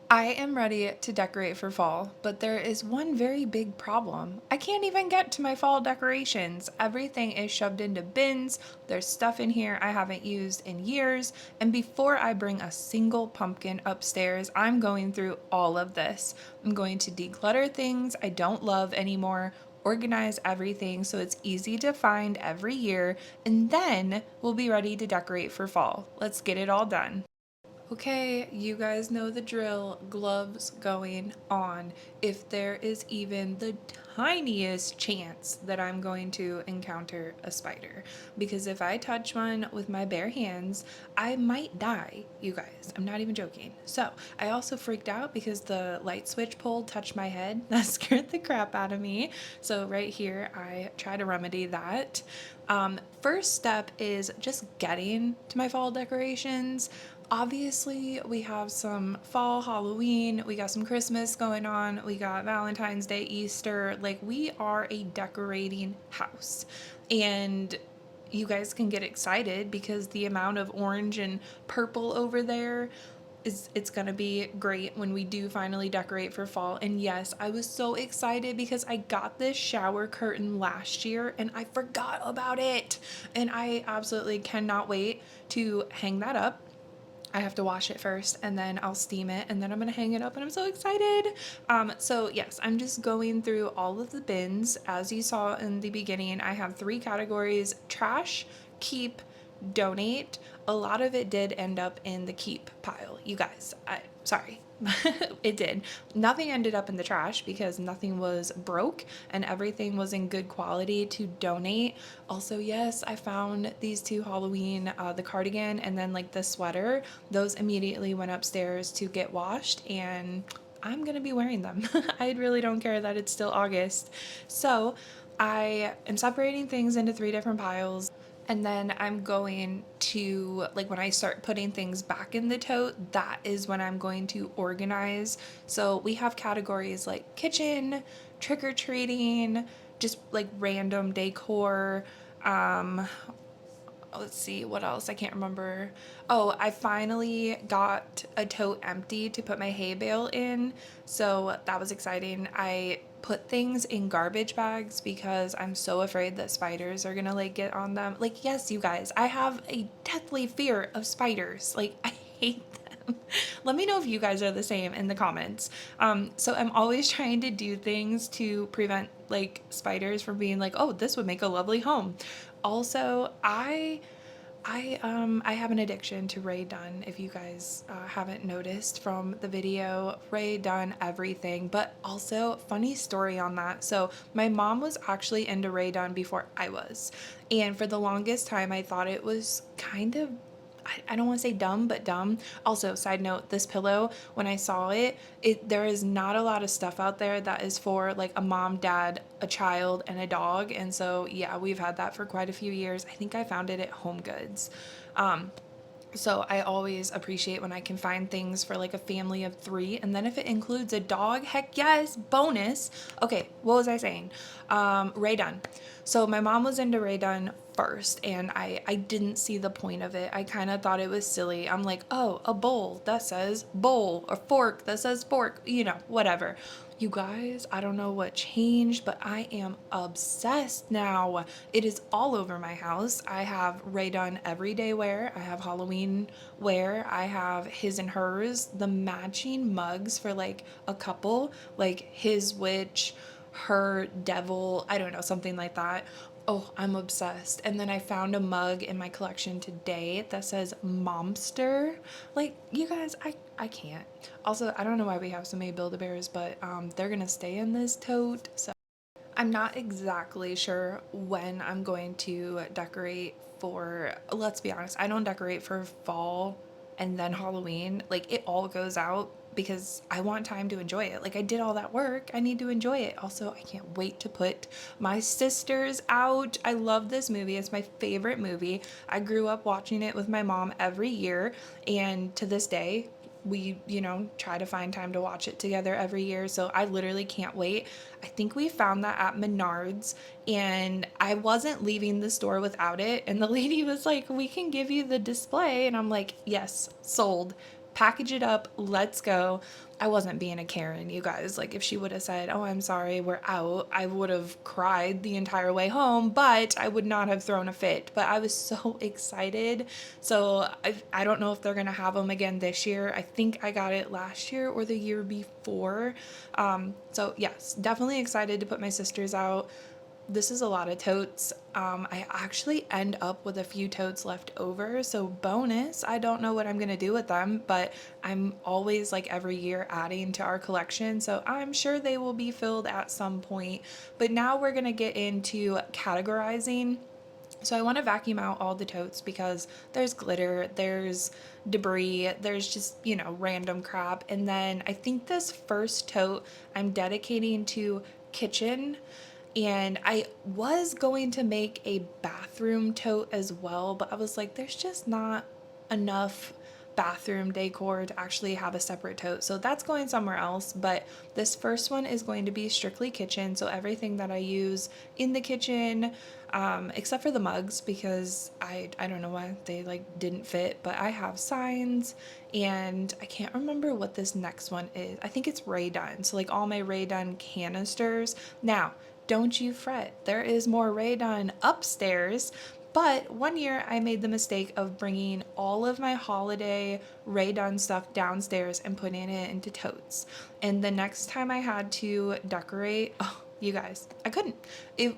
I am ready to decorate for fall, but there is one very big problem. I can't even get to my fall decorations. Everything is shoved into bins. There's stuff in here I haven't used in years. And before I bring a single pumpkin upstairs, I'm going through all of this. I'm going to declutter things I don't love anymore, organize everything so it's easy to find every year, and then we'll be ready to decorate for fall. Let's get it all done. Okay, you guys know the drill. Gloves going on. If there is even the tiniest chance that I'm going to encounter a spider, because if I touch one with my bare hands, I might die, you guys. I'm not even joking. So I also freaked out because the light switch pole touched my head. That scared the crap out of me. So right here, I try to remedy that. First step is just getting to my fall decorations. Obviously, we have some fall, Halloween, we got some Christmas going on, we got Valentine's Day, Easter. Like, we are a decorating house. And you guys can get excited because the amount of orange and purple over there is it's gonna be great when we do finally decorate for fall. And yes, I was so excited because I got this shower curtain last year and I forgot about it, and I absolutely cannot wait to hang that up. I have to wash it first and then I'll steam it and then I'm gonna hang it up and I'm so excited. So yes, I'm just going through all of the bins. As you saw in the beginning, I have three categories: trash, keep, donate. A lot of it did end up in the keep pile. You guys, sorry. It did. Nothing ended up in the trash because nothing was broke and everything was in good quality to donate. Also, yes, I found these two Halloween, the cardigan and then like the sweater. Those immediately went upstairs to get washed and I'm gonna be wearing them. I really don't care that it's still August. So I am separating things into three different piles. And then I'm going to, like, when I start putting things back in the tote, that is when I'm going to organize. So we have categories like kitchen, trick-or-treating, just like random decor. Um, let's see what else. I can't remember. Oh, I finally got a tote empty to put my hay bale in, so that was exciting. I put things in garbage bags because I'm so afraid that spiders are gonna like get on them. Like, yes, you guys, I have a deathly fear of spiders. Like, I hate them. Let me know if you guys are the same in the comments. So I'm always trying to do things to prevent like spiders from being like, oh, this would make a lovely home. Also, I have an addiction to Ray Dunn. If you guys haven't noticed from the video, Ray Dunn everything. But also, funny story on that. So my mom was actually into Ray Dunn before I was, and for the longest time, I thought it was kind of, I don't want to say dumb, but dumb. Also, side note, this pillow, when I saw it, there is not a lot of stuff out there that is for like a mom, dad, a child, and a dog. And so, yeah, we've had that for quite a few years. I think I found it at Home Goods. So I always appreciate when I can find things for like a family of three. And then if it includes a dog, heck yes, bonus. Okay, what was I saying? Ray Dunn. So my mom was into Ray Dunn first and I didn't see the point of it. I kind of thought it was silly. I'm like, oh, a bowl that says bowl, a fork that says fork, you know, whatever. You guys, I don't know what changed, but I am obsessed now. It is all over my house. I have Ray Dunn everyday wear. I have Halloween wear. I have his and hers, the matching mugs for like a couple, like his witch, her devil, I don't know, something like that. Oh, I'm obsessed. And then I found a mug in my collection today that says Momster. Like, you guys, I can't. Also, I don't know why we have so many Build-A-Bears, but they're gonna stay in this tote. So I'm not exactly sure when I'm going to decorate for, let's be honest, I don't decorate for fall and then Halloween. Like, it all goes out because I want time to enjoy it. Like, I did all that work, I need to enjoy it. Also, I can't wait to put My Sisters out. I love this movie. It's my favorite movie. I grew up watching it with my mom every year, and to this day, we, you know, try to find time to watch it together every year. So I literally can't wait. I think we found that at Menards and I wasn't leaving the store without it. And the lady was like, we can give you the display. And I'm like, yes, sold. package it up, let's go. I wasn't being a Karen, you guys. Like, if she would have said, oh, I'm sorry, we're out, I would have cried the entire way home, but I would not have thrown a fit. But I was so excited. So I don't know if they're going to have them again this year. I think I got it last year or the year before. So yes, definitely excited to put my sisters out. This is a lot of totes. I actually end up with a few totes left over, so bonus. I don't know what I'm gonna do with them, but I'm always, like, every year adding to our collection, so I'm sure they will be filled at some point. But now we're gonna get into categorizing. So I want to vacuum out all the totes because there's glitter, there's debris, there's just, random crap. And then I think this first tote I'm dedicating to kitchen, and I was going to make a bathroom tote as well, but I was like, there's just not enough bathroom decor to actually have a separate tote. So that's going somewhere else. But this first one is going to be strictly kitchen. So everything that I use in the kitchen, except for the mugs, because I don't know why they like didn't fit, but I have signs, and I can't remember what this next one is. I think it's Ray Dunn. So like all my Ray Dunn canisters. Now, don't you fret, there is more Ray Dunn upstairs. But one year I made the mistake of bringing all of my holiday Ray Dunn stuff downstairs and putting it into totes. And the next time I had to decorate, oh, you guys, I couldn't.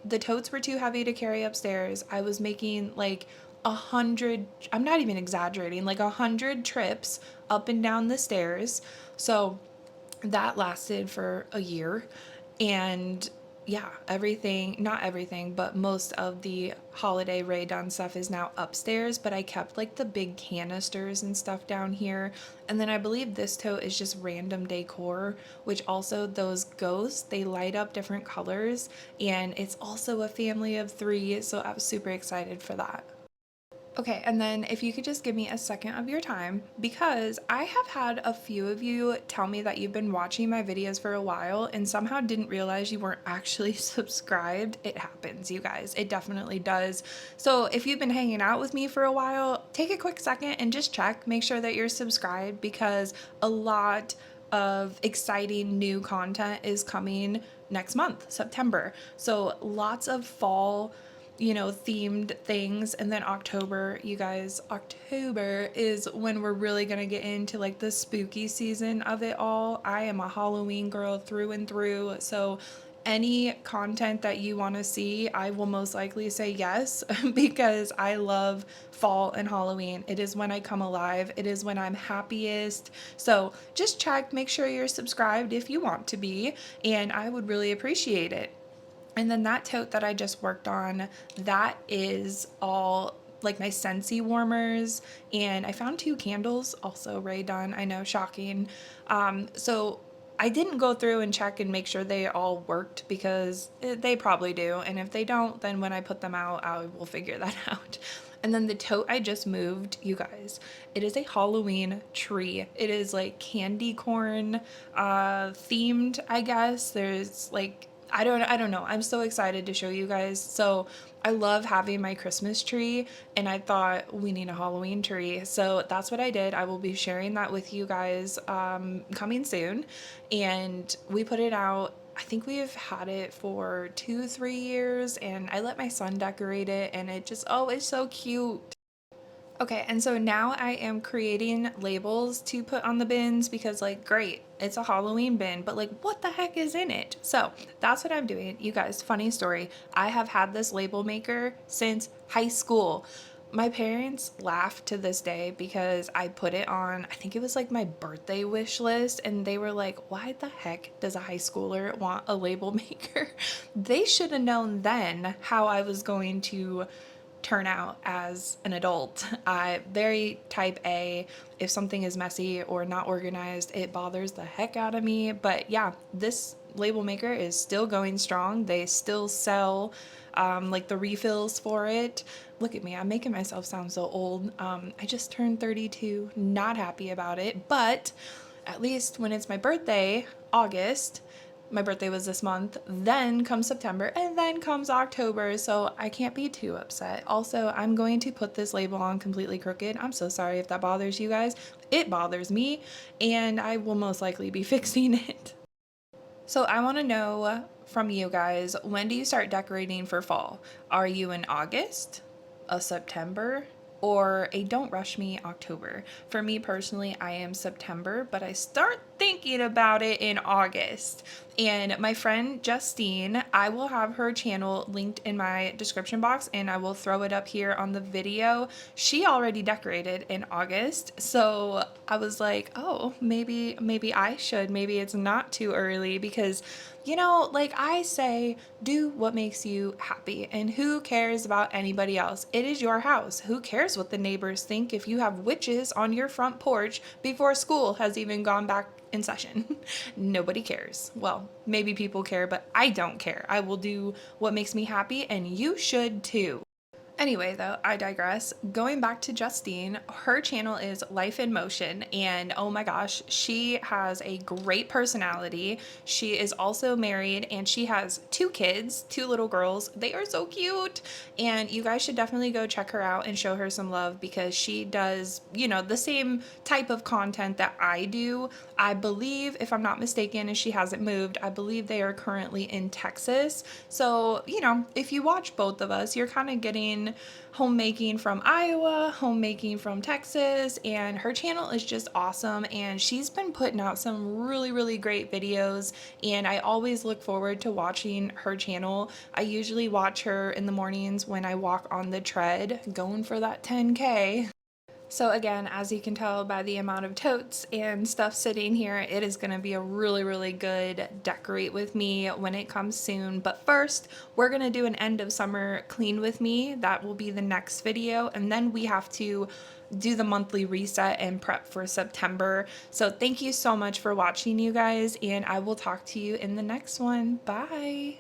The totes were too heavy to carry upstairs. I was making like 100, I'm not even exaggerating, like 100 trips up and down the stairs. So that lasted for a year. And yeah, everything, not everything, but most of the holiday Ray Dunn stuff is now upstairs, but I kept like the big canisters and stuff down here. And then I believe this tote is just random decor, which also those ghosts, they light up different colors, and it's also a family of 3, so I was super excited for that. Okay, and then if you could just give me a second of your time, because I have had a few of you tell me that you've been watching my videos for a while and somehow didn't realize you weren't actually subscribed. It happens, you guys. It definitely does. So if you've been hanging out with me for a while, take a quick second and just check, make sure that you're subscribed, because a lot of exciting new content is coming next month, September. So lots of fall themed things. And then October, you guys, October is when we're really gonna get into like the spooky season of it all. I am a Halloween girl through and through. So any content that you want to see, I will most likely say yes, because I love fall and Halloween. It is when I come alive. It is when I'm happiest. So just check, make sure you're subscribed if you want to be, and I would really appreciate it. And then that tote that I just worked on, that is all like my Scentsy warmers. And I found 2 candles, also Ray Dunn. I know, shocking. So I didn't go through and check and make sure they all worked, because they probably do. And if they don't, then when I put them out, I will figure that out. And then the tote I just moved, you guys, it is a Halloween tree. It is like candy corn themed, I guess. There's like, I don't know. I'm so excited to show you guys. So I love having my Christmas tree, and I thought we need a Halloween tree. So that's what I did. I will be sharing that with you guys coming soon. And we put it out. I think we've had it for 2-3 years, and I let my son decorate it, and it just, oh, it's so cute. Okay, and so now I am creating labels to put on the bins, because like, great, it's a Halloween bin, but like, what the heck is in it? So that's what I'm doing. You guys, funny story. I have had this label maker since high school. My parents laugh to this day because I put it on, I think it was like my birthday wish list, and they were like, why the heck does a high schooler want a label maker? They should have known then how I was going to turn out as an adult. I very type A. If something is messy or not organized, it bothers the heck out of me. But yeah, this label maker is still going strong. They still sell like the refills for it. Look at me, I'm making myself sound so old. I just turned 32, not happy about it, but at least when it's my birthday, August, My birthday was this month, then comes September, and then comes October, so I can't be too upset. Also, I'm going to put this label on completely crooked. I'm so sorry if that bothers you guys. It bothers me, and I will most likely be fixing it. So I want to know from you guys, when do you start decorating for fall? Are you in August, a September, or a don't rush me October? For me personally, I am September, but I start thinking about it in August. And my friend Justine, I will have her channel linked in my description box and I will throw it up here on the video. She already decorated in August, so I was like, oh, maybe I should. Maybe it's not too early because, you know, like I say, do what makes you happy and who cares about anybody else? It is your house. Who cares what the neighbors think if you have witches on your front porch before school has even gone back in session? Nobody cares. Well, maybe people care, but I don't care. I will do what makes me happy and you should too. Anyway, though, I digress. Going back to Justine, her channel is Life in Motion, and oh my gosh, she has a great personality. She is also married, and she has two kids, two little girls. They are so cute, and you guys should definitely go check her out and show her some love because she does, you know, the same type of content that I do. I believe, if I'm not mistaken, and she hasn't moved, I believe they are currently in Texas. So, you know, if you watch both of us, you're kind of getting homemaking from Iowa, homemaking from Texas, and her channel is just awesome. And she's been putting out some really great videos, and I always look forward to watching her channel. I usually watch her in the mornings when I walk on the tread, going for that 10K. So again, as you can tell by the amount of totes and stuff sitting here, it is going to be a really good decorate with me when it comes soon. But first, we're going to do an end of summer clean with me. That will be the next video. And then we have to do the monthly reset and prep for September. So thank you so much for watching, you guys, and I will talk to you in the next one. Bye.